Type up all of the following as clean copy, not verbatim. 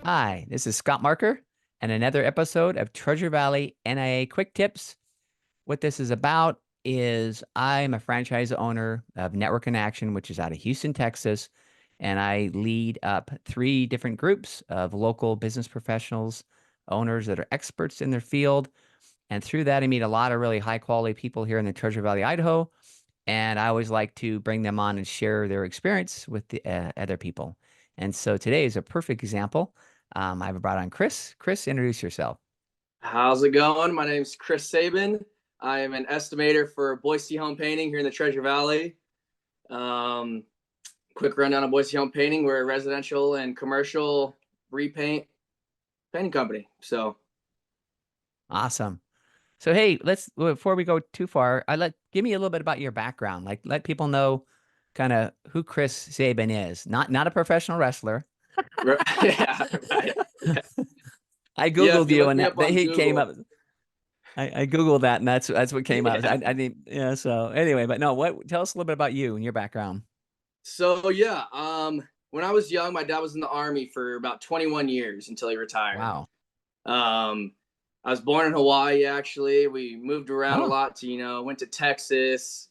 Hi, this is Scott Marker and another episode of Treasure Valley NIA Quick Tips. What this is about is I'm a franchise owner of Network in Action, which is out of Houston, Texas, and I lead up three different groups of local business professionals, owners that are experts in their field. And through that, I meet a lot of really high quality people here in the Treasure Valley, Idaho. And I always like to bring them on and share their experience with the other people. And so today is a perfect example. I've brought on Chris. Chris, introduce yourself. How's it going? My name's Chris Sabin. I am an estimator for Boise Home Painting here in the Treasure Valley. Um, Quick rundown of Boise Home Painting. We're a residential and commercial repaint painting company. So Awesome. So hey, let's before we go too far, give me a little bit about your background. Like let people know kind of who Chris Sabin is. Not a professional wrestler. yeah, right. I Yeah, if Googled you you look and me up on he came Google. up. I Googled that and that's what came up. Yeah. I didn't, yeah. So anyway, but no, tell us a little bit about you and your background. So yeah, when I was young, my dad was in the Army for about 21 years until he retired. Wow. Um, I was born in Hawaii, actually. We moved around a Oh, lot went to Texas,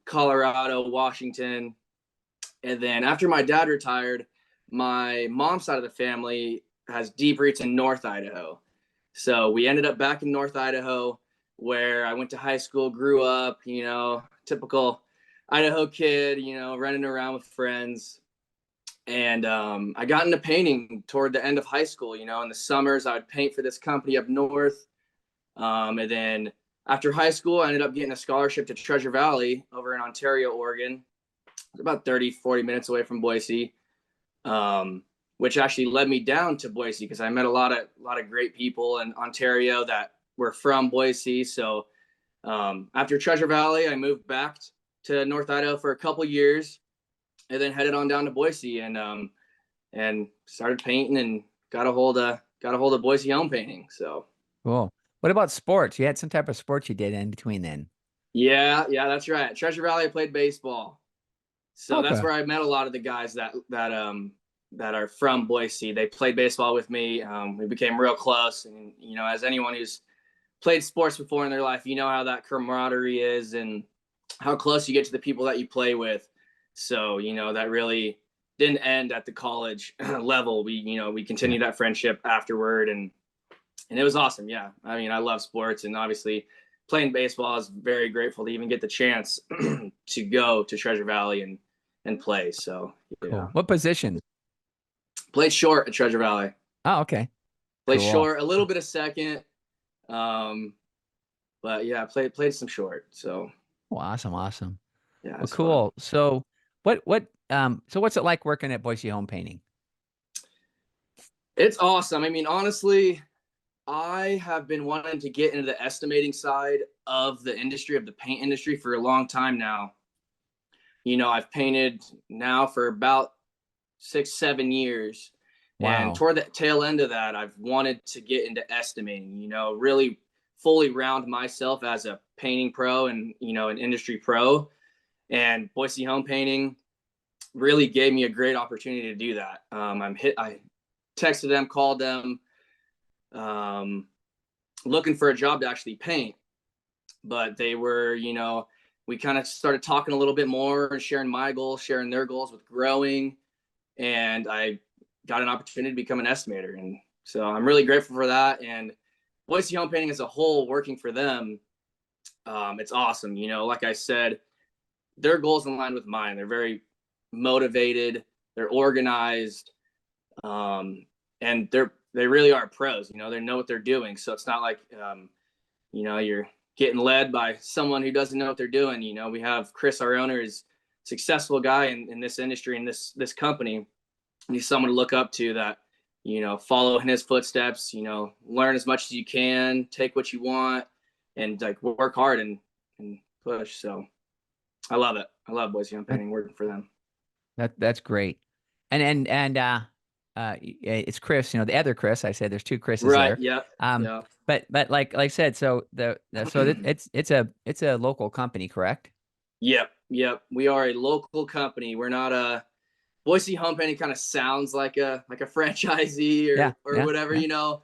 Colorado, Washington. And then after my dad retired, my mom's side of the family has deep roots in North Idaho. So we ended up back in North Idaho where I went to high school, grew up, typical Idaho kid, running around with friends. And I got into painting toward the end of high school. In the summers, I would paint for this company up north. And then after high school, I ended up getting a scholarship to Treasure Valley over in Ontario, Oregon. It's about 30, 40 minutes away from Boise, which actually led me down to Boise because I met a lot of great people in Ontario that were from Boise. So after Treasure Valley, I moved back to North Idaho for a couple years and then headed on down to Boise and started painting and got a hold of Boise Home Painting. So cool. What about sports? You had some type of sports you did in between then. yeah, that's right. Treasure Valley, I played baseball. So that's Okay. where I met a lot of the guys that are from Boise. They played baseball with me. We became real close, and as anyone who's played sports before in their life, you know how that camaraderie is and how close you get to the people that you play with. So that really didn't end at the college level. We Yeah. continued that friendship afterward, and it was awesome. Yeah, I mean, I love sports, and obviously playing baseball, I was very grateful to even get the chance to go to Treasure Valley and play. So Cool. What position? played short at Treasure Valley. Oh, okay. Played Cool. short, a little bit of second, um, but yeah, played some short. So Oh, awesome. Awesome. yeah, Well, it's fun. cool. So so what's it like working at Boise Home Painting? It's awesome. I mean, honestly, I have been wanting to get into the estimating side of the industry, of the paint industry, for a long time now. I've painted now for about 6, 7 years. And Wow. toward the tail end of that, I've wanted to get into estimating, really fully round myself as a painting pro and, an industry pro. And Boise Home Painting really gave me a great opportunity to do that. I texted them, called them, um, looking for a job to actually paint. But they were, we kind of started talking a little bit more and sharing my goals, sharing their goals with growing. And I got an opportunity to become an estimator. And so I'm really grateful for that. And Boise Home Painting as a whole, working for them, it's awesome. Like I said, their goals in line with mine. They're very motivated, they're organized, and they really are pros. They know what they're doing. So it's not like you're getting led by someone who doesn't know what they're doing. We have Chris, our owner, is a successful guy in this industry, in this company. And he's someone to look up to that, follow in his footsteps, learn as much as you can, take what you want, and like work hard and push. So I love it. I love Boise Home That, Painting, working for them. that's great. It's Chris, the other Chris. I said there's two Chris's Right. there. Yeah. Um, Yeah. but like I said, so it's a local company, correct? Yep. We are a local company. We're not Boise Home Painting kind of sounds like a franchisee Yeah, or yeah, whatever, yeah. you know.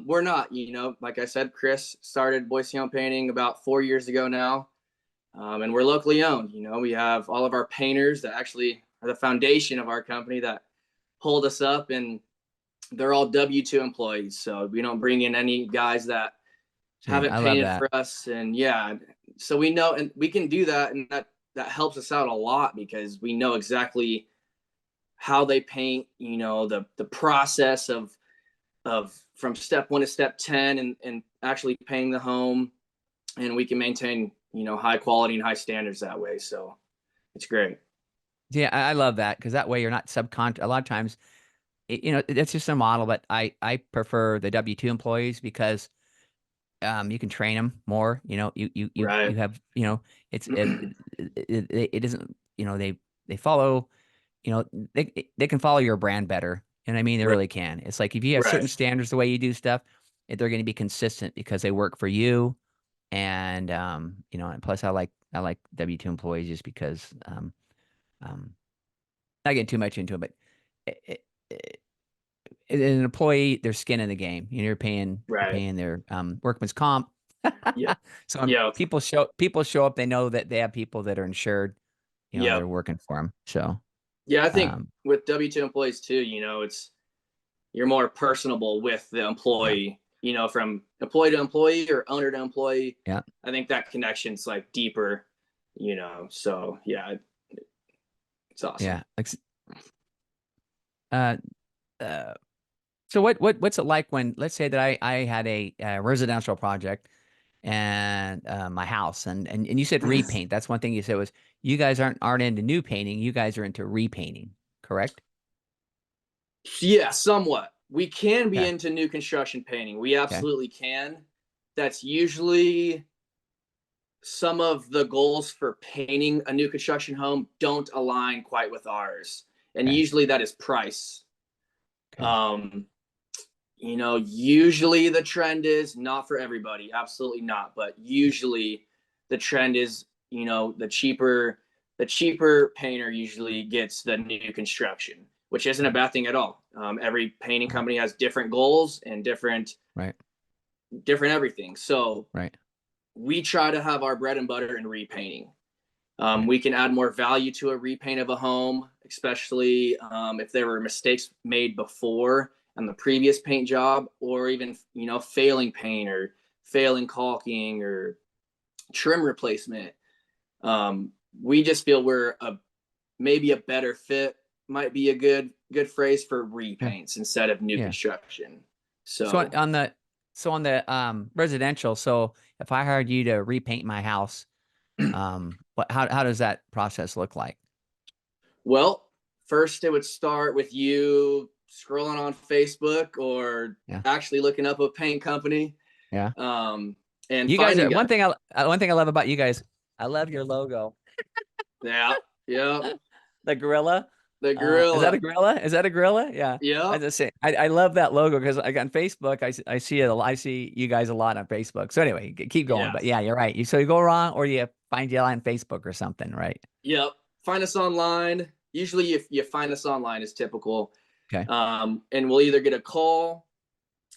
We're not, you know, like I said, Chris started Boise Home Painting about 4 years ago now. And we're locally owned. You know, we have all of our painters that actually are the foundation of our company that hold us up, and they're all W-2 employees. So we don't bring in any guys that See, haven't I love painted that. for us. And yeah, so we know, and we can do that, and that helps us out a lot because we know exactly how they paint. You know, the process of from step 1 to step 10, and actually painting the home, and we can maintain, you know, high quality and high standards that way. So it's great. Yeah, I love that because that way you're not a lot of times, you know, that's just a model, but I prefer the W-2 employees because you can train them more. You know, you Right. have, you know, it's it isn't, you know, they follow, you know, they can follow your brand better. And I mean, they Right. really can. It's like if you have Right. certain standards the way you do stuff, they're going to be consistent because they work for you. And you know, and plus I like W-2 employees just because um not getting too much into it, but it, it, an employee, their skin in the game. You know, you're Right. paying their workman's comp. Yep. So when Yep. people show up, they know that they have people that are insured. You know, they're Yep. working for them. So Yeah, I think um, with W-2 employees too, you know, it's you're more personable with the yeah, employee, you know, from employee to employee or owner to employee. yeah, I think that connection's like deeper, you know. So yeah, it's awesome. yeah. Like, uh, uh, so what's it like when, let's say that I had a residential project and my house and you said repaint. That's one thing you said was you guys aren't into new painting. You guys are into repainting, correct? Yeah, somewhat. We can be Okay. into new construction painting. We Okay. absolutely can. That's usually some of the goals for painting a new construction home don't align quite with ours. And Okay. usually that is price. Okay. Um, you know, usually the trend is not for everybody, absolutely not, but usually the trend is, you know, the cheaper painter usually gets the new construction, which isn't a Okay. bad thing at all. Every painting Right. company has different goals and Right. different everything. So Right. we try to have our bread and butter in repainting. Right. We can add more value to a repaint of a home, especially if there were mistakes made before on the previous paint job, or even, you know, failing paint or failing caulking or trim replacement. We just feel we're a maybe a better fit, might be a good phrase for Yeah. repaints instead of new Yeah. construction. So So on the residential, so if I hired you to repaint my house, how does that process look like? well, first it would start with you scrolling on Facebook or Yeah. actually looking up a paint company, Yeah. um, and You guys are finding a one thing I love about you guys. I love your logo. yeah, yeah, The gorilla. the Is that a gorilla, gorilla? Is that a gorilla? Yeah. I yep, just say I love that logo because like on Facebook, I see it. I see you guys a lot on Facebook. So anyway, keep going. yeah, But yeah, you're right. So you go wrong, or you find you on Facebook or something, right? yep. Find us online. Usually, if you find us online, is typical, Okay. and we'll either get a call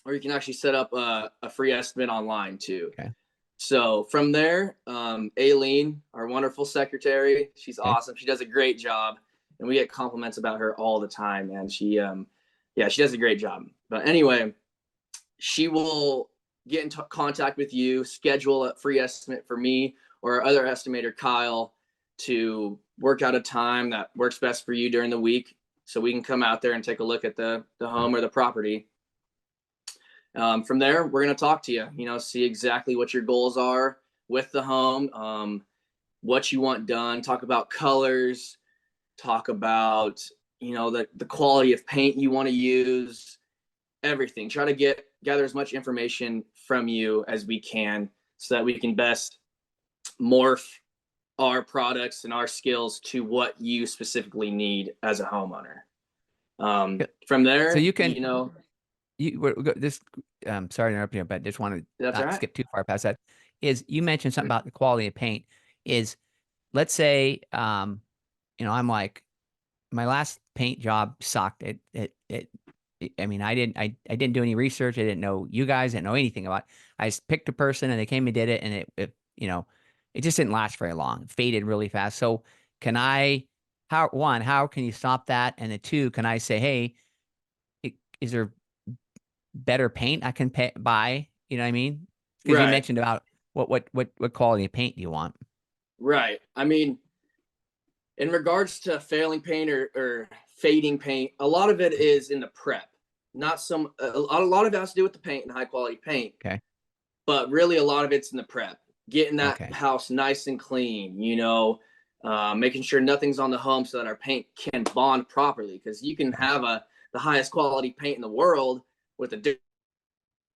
or you can actually set up a free estimate online too. Okay. So from there, Aileen, our wonderful secretary, she's Okay. awesome. She does a great job, and we get compliments about her all the time. And yeah, she does a great job. But anyway, she will get in contact with you, schedule a free estimate for me or our other estimator, Kyle, to work out a time that works best for you during the week, so we can come out there and take a look at the Yeah. home or the property. From there, we're going to talk to you, you know, see exactly what your goals are with the home, what you want done, talk about colors, talk about, you know, the quality of paint you want to use, everything. Try to gather as much information from you as we can so that we can best morph our products and our skills to what you specifically need as a homeowner. Yeah. From So there, you can you know, this. Sorry to interrupt you, but just want to that's all not right. skip too far past that. Is you mentioned something about the quality of paint? Is let's say you know I'm like my last paint job sucked. I mean, I didn't do any research. I didn't know you guys, didn't know anything about it. I just picked a person and they came and did it. And it just didn't last very long. It faded really fast. So can I, how can you stop that? And then two, can I say, hey, is there better paint I can buy? You know what I mean? Because you Right. mentioned about what quality of paint do you want? Right. I mean, in regards to failing paint or fading paint, a lot of it is in the prep. Not some a lot of it has to do with the paint and high quality paint, Okay. but really a lot of it's in the prep. Getting that Okay. house nice and clean, making sure nothing's on the home so that our paint can bond properly. Because you can Okay. have the highest quality paint in the world with a dirt,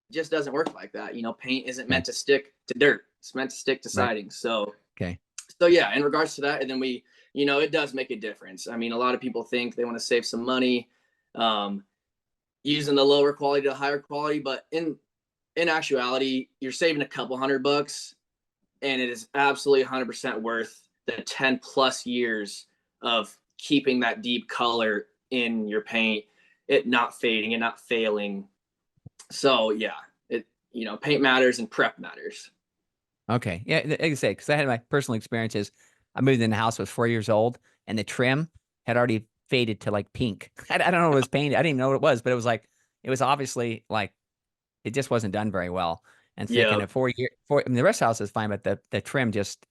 it just doesn't work like that. Paint isn't Okay. meant to stick to dirt; it's meant to stick to Right. siding. So Okay. yeah, in regards to that, and then it does make a difference. I mean, a lot of people think they want to save some money, um, using the lower quality to the higher quality, but in actuality, you're saving a couple $100, and it is absolutely 100% worth the 10 plus years of keeping that deep color in your paint, it not fading and not failing. So yeah, paint matters and prep matters. Okay. Yeah, like I say, because I had my personal experiences. I moved in the house, I was 4 years old, and the trim had already faded to like pink. I don't know what it was painted. I didn't even know what it was, but it was obviously like it just wasn't done very well. And thinking Yeah, of 4 year, I mean, the rest of the house is fine, but the trim just,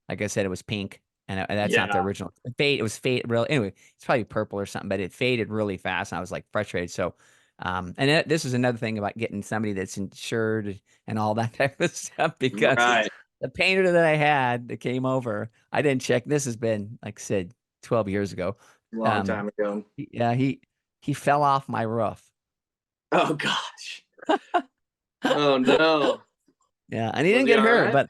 like I said, it was pink, and that's not the yeah, original fade. It was fade. Real anyway. It's probably purple or something, but it faded really fast, and I was like frustrated. So, this is another thing about getting somebody that's insured and all that type of stuff because right. the painter that I had that came over, I didn't check. This has been, like I said, 12 years ago. Long Um, time ago. yeah, he fell off my roof. Oh gosh. Oh no. Yeah, and he Was didn't he get all hurt, right? but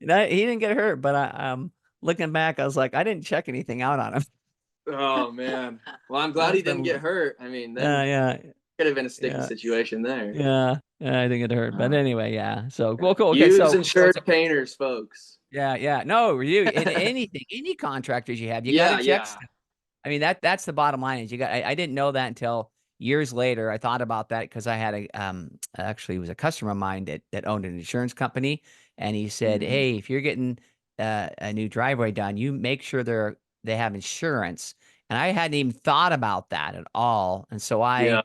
he didn't get hurt. But looking back, I was like, I didn't check anything out on him. Oh man. Well, I'm glad he Must didn't get have, hurt. I mean, then yeah, could have been a sticky yeah, situation there. yeah. I didn't get hurt, but Uh, anyway, yeah. So cool, cool. Okay, use so insured painters, folks. yeah. No, you in anything, any contractors you have, you got to Yeah, check. yeah. I mean, that's the bottom line is I didn't know that until years later. I thought about that because I had actually it was a customer of mine that owned an insurance company, and he said, Mhm. "Hey, if you're getting a new driveway done, you make sure they have insurance." And I hadn't even thought about that at all. And so Yeah,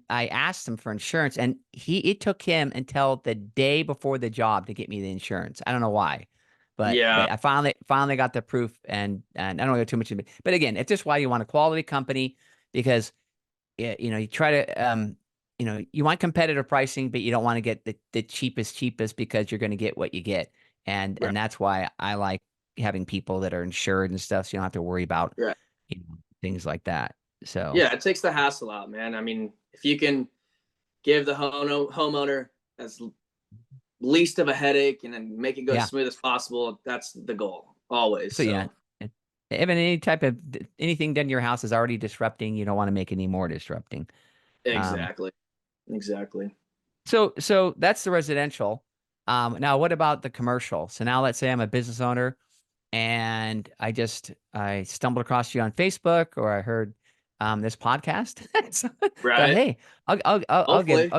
I asked him for insurance, and it took him until the day before the job to get me the insurance. I don't know why, yeah, but I finally got the proof, and I don't go too much into it. But again, it's just why you want a quality company because you try to you want competitive pricing, but you don't want to get the cheapest because you're going to get what you get, right, and that's why I like having people that are insured and stuff, so you don't have to worry about right. things like that. So. Yeah, it takes the hassle out, man. I mean, if you can give the homeowner as least of a headache and then make it go as Yeah. smooth as possible, that's the goal always. So yeah, So and even any type of anything done to your house is already disrupting. You don't want to make any more disrupting. Um, exactly, exactly. so that's the residential. Now what about the commercial? So now let's say I'm a business owner and I stumbled across you on Facebook or I heard this podcast. So thought, Right. hey, Hopefully,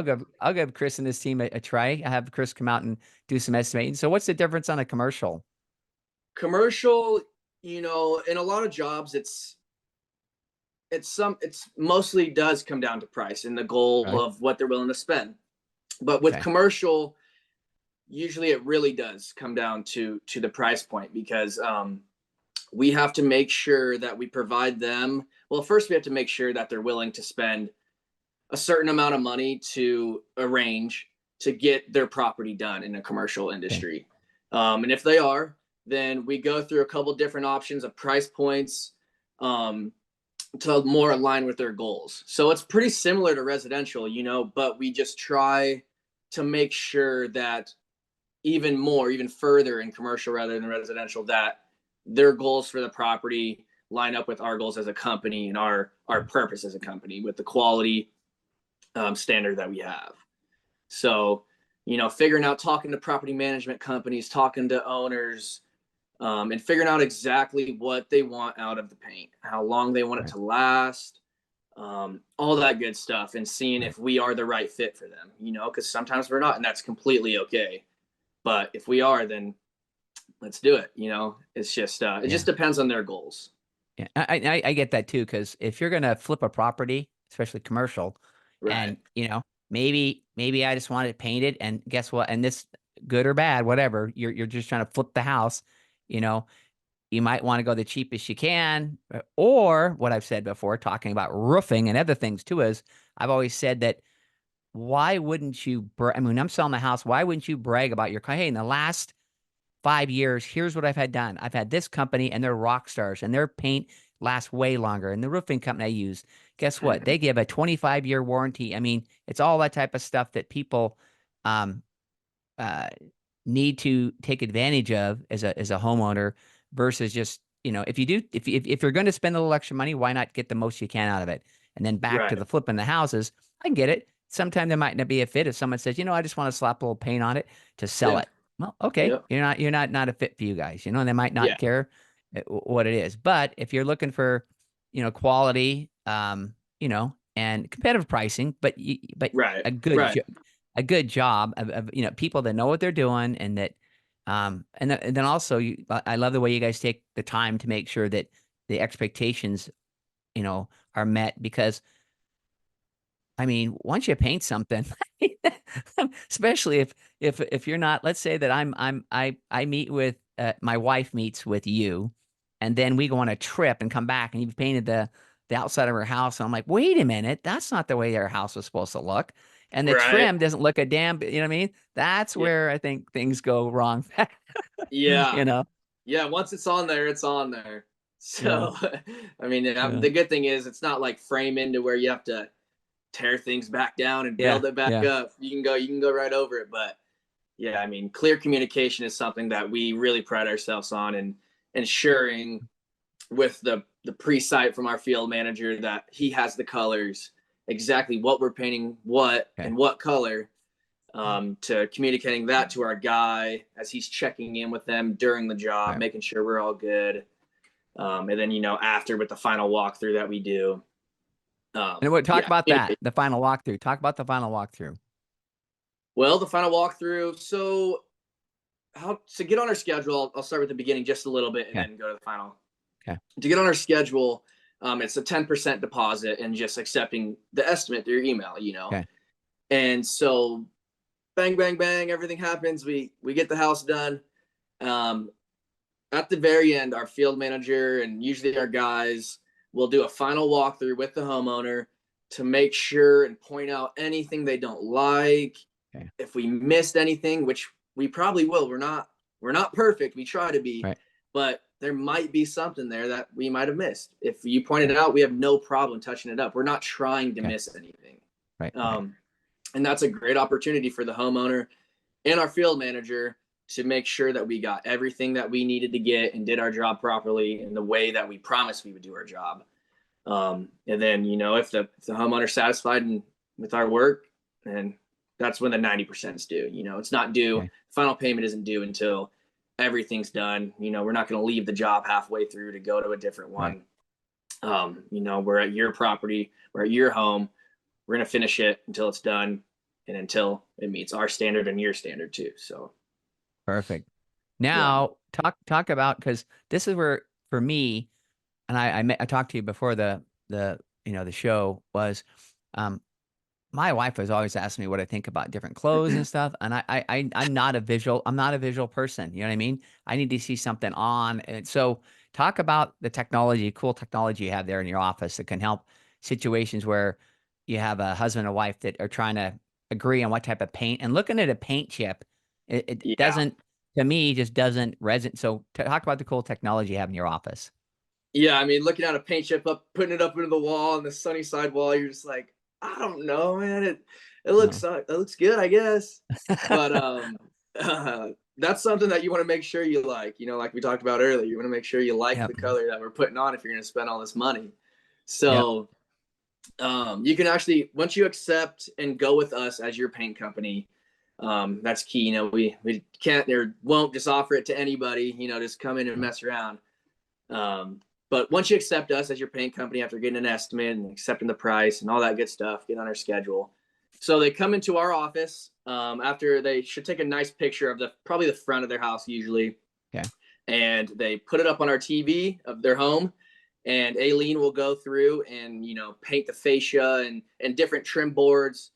I'll give Chris and his team a try. I have Chris come out and do some estimating. So what's the difference on a commercial? commercial, in a lot of jobs, it's mostly does come down to price and the goal Right. of what they're willing to spend. But with Okay. commercial, usually it really does come down to the price point because we have to make sure that we provide them. Well, first we have to make sure that they're willing to spend a certain amount of money to arrange to get their property done in a commercial Okay. industry. And if they are, then we go through a couple different options of price points um, to more align with their goals. So it's pretty similar to residential, but we just try to make sure that even further in commercial rather than residential, that their goals for the property line up with our goals as a company and our purpose as a company with the quality standard that we have. So, figuring out, talking to property management companies, talking to owners, and figuring out exactly what they want out of the paint, how long they want it Right. to last, all that good stuff, and seeing Right. if we are the right fit for them, because sometimes we're not, and that's completely okay. But if we are, then let's do it. It's just, it Yeah. just depends on their goals. Yeah. I get that too, because if you're gonna flip a property, especially commercial, Right. and maybe I just want it painted, and guess what? And this, good or bad, whatever, you're just trying to flip the house, you know, you might want to go the cheapest you can, or what I've said before, talking about roofing and other things too, is I've always said that why wouldn't you, I mean, I'm selling the house, why wouldn't you brag about your, hey, in the last 5 years, here's what I've had done. I've had this company and they're rock stars and their paint lasts way longer. And the roofing company I use, guess what? They give a 25-year warranty. I mean, it's all that type of stuff that people um, uh, need to take advantage of as a homeowner versus just, if you're going to spend a little extra money, why not get the most you can out of it? And then back to Right. the flipping the houses, I get it. Sometimes there might not be a fit if someone says, I just want to slap a little paint on it to sell Yeah. it. Well, okay, Yeah. you're not a fit for you guys. They might not Yeah. care what it is. But if you're looking for, quality, and competitive pricing, but Right. a good Right. a good job of people that know what they're doing, and that and then also I love the way you guys take the time to make sure that the expectations are met, because I mean, once you paint something, especially if you're not, let's say that I meet with my wife meets with you, and then we go on a trip and come back, and you've painted the outside of her house, and I'm like, wait a minute, that's not the way our house was supposed to look, and the Right. trim doesn't look a damn, you know what I mean? That's Yeah. where I think things go wrong. Yeah. You know? Yeah. Once it's on there, it's on there. Yeah, So, I mean, yeah, the good thing is it's not like frame into where you have to tear things back down and yeah, build it back yeah. up. You can go right over it. But yeah, I mean, clear communication is something that we really pride ourselves on, and ensuring with the pre-site from our field manager that he has the colors, exactly what we're painting, what Okay, and what color, to communicating that to our guy as he's checking in with them during the job, right. making sure we're all good. And then after, with the final walkthrough that we do. And what, talk Yeah. about that, the final walkthrough. Talk about the final walkthrough. Well, the final walkthrough. So how to get on our schedule? I'll start with the beginning just a little bit, and Okay, then go to the final. okay, To get on our schedule, it's a 10% deposit and just accepting the estimate through your email. okay, And so, bang, bang, bang, everything happens. We get the house done. Um, at the very end, our field manager and usually our guys will do a final walkthrough with the homeowner to make sure and point out anything they don't like. okay, If we missed anything, which we probably will, we're not perfect. We try to be, right, but there might be something there that we might have missed. If you pointed okay, it out, we have no problem touching it up. We're not trying to okay, miss anything. right, right. Um, and that's a great opportunity for the homeowner and our field manager to make sure that we got everything that we needed to get and did our job properly in the way that we promised we would do our job. And then, if the homeowner's satisfied with our work, then that's when the 90% is due. It's not due. Okay, Final payment isn't due until everything's done. We're not going to leave the job halfway through to go to a different right. one. We're at your property, we're at your home. We're going to finish it until it's done, and until it meets our standard and your standard too. So, Perfect. yeah. Now talk about, because this is where for me, and I talked to you before the show was, um my wife was always asking me what I think about different clothes and stuff, and I'm not a visual person. You know what I mean? I need to see something on, and so talk about the technology, cool technology you have there in your office that can help situations where you have a husband and wife that are trying to agree on what type of paint, and looking at a paint chip, it Yeah. doesn't, to me, just doesn't resonate. So talk about the cool technology you have in your office. Yeah. I mean, looking at a paint chip up, putting it up into the wall on the sunny side wall, you're just like, I don't know, man. No. It looks good, I guess. But that's something that you want to make sure you like. Like we talked about earlier, you want to make sure you like the Yep. color that we're putting on if you're going to spend all this money. Yep. So, you can actually, once you accept and go with us as your paint company, That's key. You know, we can't or won't just offer it to anybody, you know, just come in and mess around. But once you accept us as your paint company after getting an estimate and accepting the price and all that good stuff, get on our schedule. So they come into our office after they should take a nice picture of probably the front of their house usually. Okay. And they put it up on our TV of their home, and Aileen will go through and, you know, paint the fascia and different trim boards,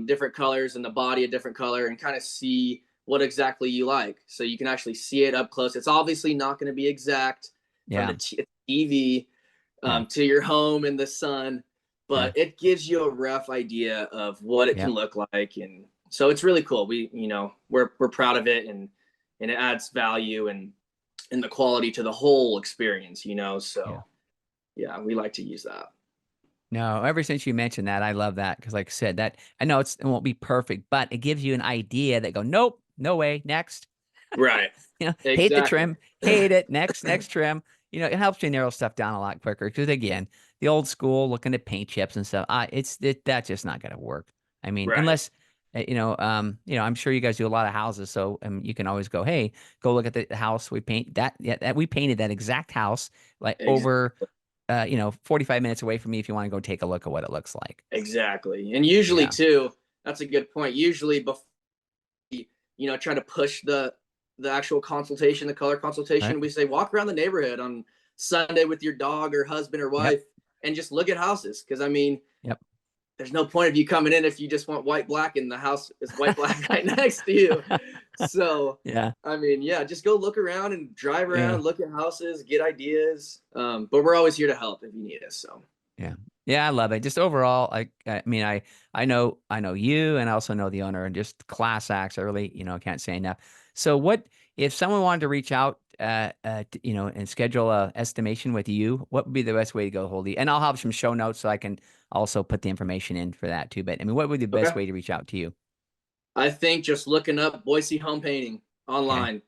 different colors, and the body a different color, and kind of see what exactly you like. So you can actually see it up close. It's obviously not going to be exact from Yeah. the TV Yeah. to your home in the sun, Yeah. but it gives you a rough idea of what it Yeah. can look like. And so it's really cool. We, you know, we're proud of it, and it adds value and the quality to the whole experience, you know. So yeah, we like to use that. No, ever since you mentioned that, I love that because, like I said, that I know it won't be perfect, but it gives you an idea that go, nope, no way, next. Right. You know, hate the Exactly. trim, hate it, next trim. You know, it helps you narrow stuff down a lot quicker because, again, the old school looking at paint chips and stuff, that's just not going to work. I mean, Right. unless I'm sure you guys do a lot of houses, so you can always go, hey, go look at the house we paint that. Yeah, that we painted that exact house like over Exactly. 45 minutes away from me if you want to go take a look at what it looks like. Exactly. And usually Yeah. too, that's a good point. Usually before you know, try to push the actual consultation, the color Right. consultation, we say walk around the neighborhood on Sunday with your dog or husband or Yep. wife and just look at houses. Cause I mean, Yep. there's no point of you coming in if you just want white black and the house is white black right next to you. So Yeah. I mean, yeah, just go look around and drive Yeah. around, look at houses, get ideas. But we're always here to help if you need us. So Yeah. Yeah, I love it. Just overall, I mean, I know you, and I also know the owner, and just class acts. I really, can't say enough. So what if someone wanted to reach out and schedule a estimation with you, what would be the best way to go hold you? And I'll have some show notes so I can also put the information in for that too. But I mean, what would be the best okay. way to reach out to you? I think just looking up Boise Home Painting Okay. online.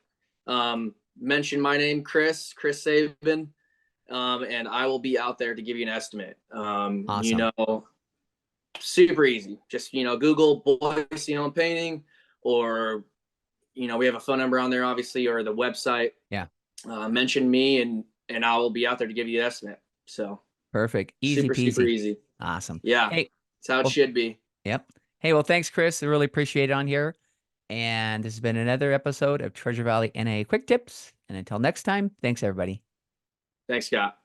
Mention my name, Chris Sabin, and I will be out there to give you an estimate. You Awesome. know, super easy. Just, you know, Google Boise Home Painting, or, you know, we have a phone number on there, obviously, or the website. Yeah. Mention me, and I will be out there to give you an estimate. So Perfect. Easy super peasy. easy. Awesome. Yeah, Hey, that's how it well, should be. yep. Hey, well, thanks, Chris. I really appreciate it on here. And this has been another episode of Treasure Valley NIA Quick Tips. And until next time, thanks, everybody. Thanks, Scott.